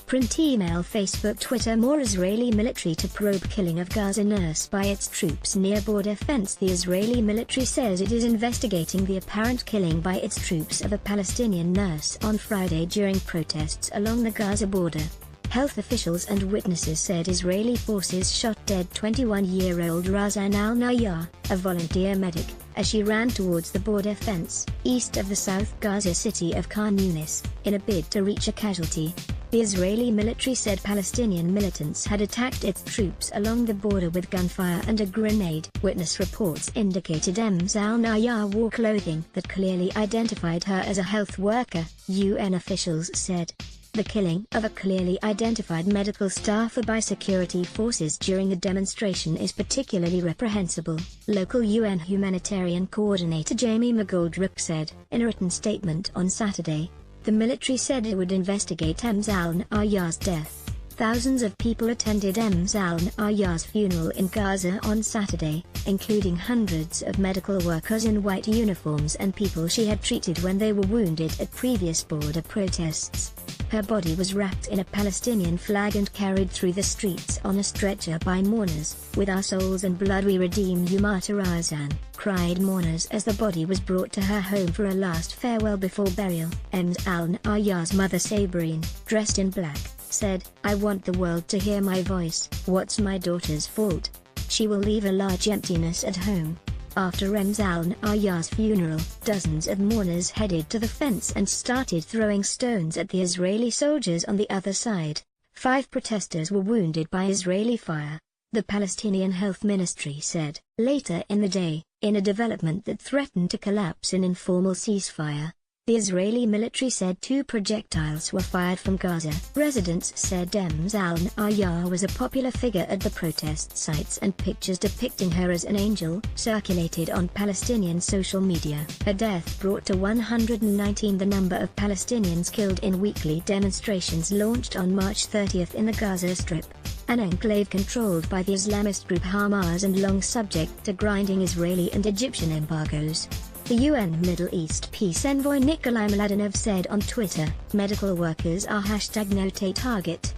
Print email Facebook Twitter More Israeli military to probe killing of Gaza nurse by its troops near border fence. The Israeli military says it is investigating the apparent killing by its troops of a Palestinian nurse on Friday during protests along the Gaza border. Health officials and witnesses said Israeli forces shot dead 21-year-old Razan al-Nayar, a volunteer medic, as she ran towards the border fence, east of the South Gaza city of Khan Yunis, in a bid to reach a casualty. The Israeli military said Palestinian militants had attacked its troops along the border with gunfire and a grenade. Witness reports indicated al-Nayar wore clothing that clearly identified her as a health worker, UN officials said. The killing of a clearly identified medical staffer by security forces during the demonstration is particularly reprehensible, local UN humanitarian coordinator Jamie McGoldrick said, in a written statement on Saturday. The military said it would investigate al-Nayar's death. Thousands of people attended al-Nayar's funeral in Gaza on Saturday, including hundreds of medical workers in white uniforms and people she had treated when they were wounded at previous border protests. Her body was wrapped in a Palestinian flag and carried through the streets on a stretcher by mourners. "With our souls and blood we redeem you, Martyr Razan," cried mourners as the body was brought to her home for a last farewell before burial. Al-Nayar's mother Sabrine, dressed in black, said, "I want the world to hear my voice. What's my daughter's fault? She will leave a large emptiness at home." After al-Nayar's funeral, dozens of mourners headed to the fence and started throwing stones at the Israeli soldiers on the other side. 5 protesters were wounded by Israeli fire, the Palestinian Health Ministry said. Later in the day, in a development that threatened to collapse an informal ceasefire, the Israeli military said 2 projectiles were fired from Gaza. Residents said al-Nayar was a popular figure at the protest sites and pictures depicting her as an angel circulated on Palestinian social media. Her death brought to 119 the number of Palestinians killed in weekly demonstrations launched on March 30 in the Gaza Strip, an enclave controlled by the Islamist group Hamas and long subject to grinding Israeli and Egyptian embargoes. The UN Middle East peace envoy Nikolai Mladenov said on Twitter, "Medical workers are #no target.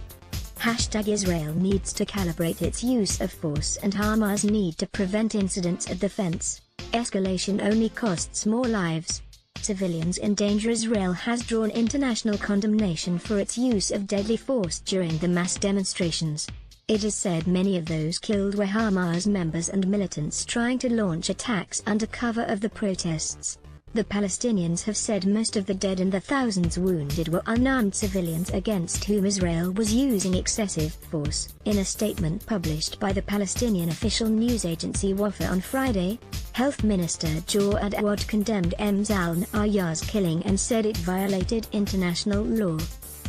Israel needs to calibrate its use of force and Hamas need to prevent incidents at the fence. Escalation only costs more lives. Civilians in danger." Israel has drawn international condemnation for its use of deadly force during the mass demonstrations. It is said many of those killed were Hamas members and militants trying to launch attacks under cover of the protests. The Palestinians have said most of the dead and the thousands wounded were unarmed civilians against whom Israel was using excessive force. In a statement published by the Palestinian official news agency Wafa on Friday, Health Minister Jawad Awad condemned al-Nayar's killing and said it violated international law.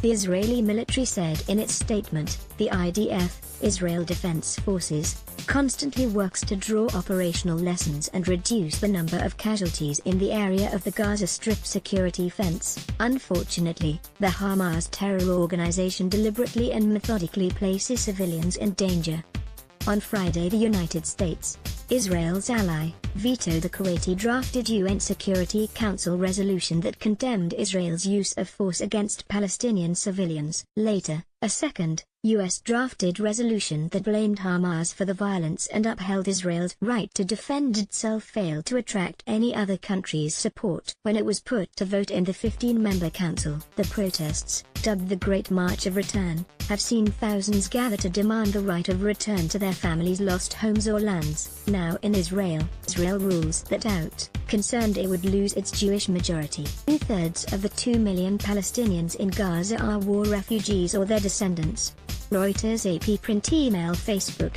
The Israeli military said in its statement, "The IDF, Israel Defense Forces, constantly works to draw operational lessons and reduce the number of casualties in the area of the Gaza Strip security fence. Unfortunately, the Hamas terror organization deliberately and methodically places civilians in danger." On Friday, the United States, Israel's ally, vetoed the Kuwaiti-drafted UN Security Council resolution that condemned Israel's use of force against Palestinian civilians. Later, a second, US-drafted resolution that blamed Hamas for the violence and upheld Israel's right to defend itself failed to attract any other country's support. When it was put to vote in the 15-member council, the protests, dubbed the Great March of Return, have seen thousands gather to demand the right of return to their families' lost homes or lands. Now in Israel rules that out, concerned it would lose its Jewish majority. 2/3 of the 2 million Palestinians in Gaza are war refugees or their descendants. Reuters AP print email Facebook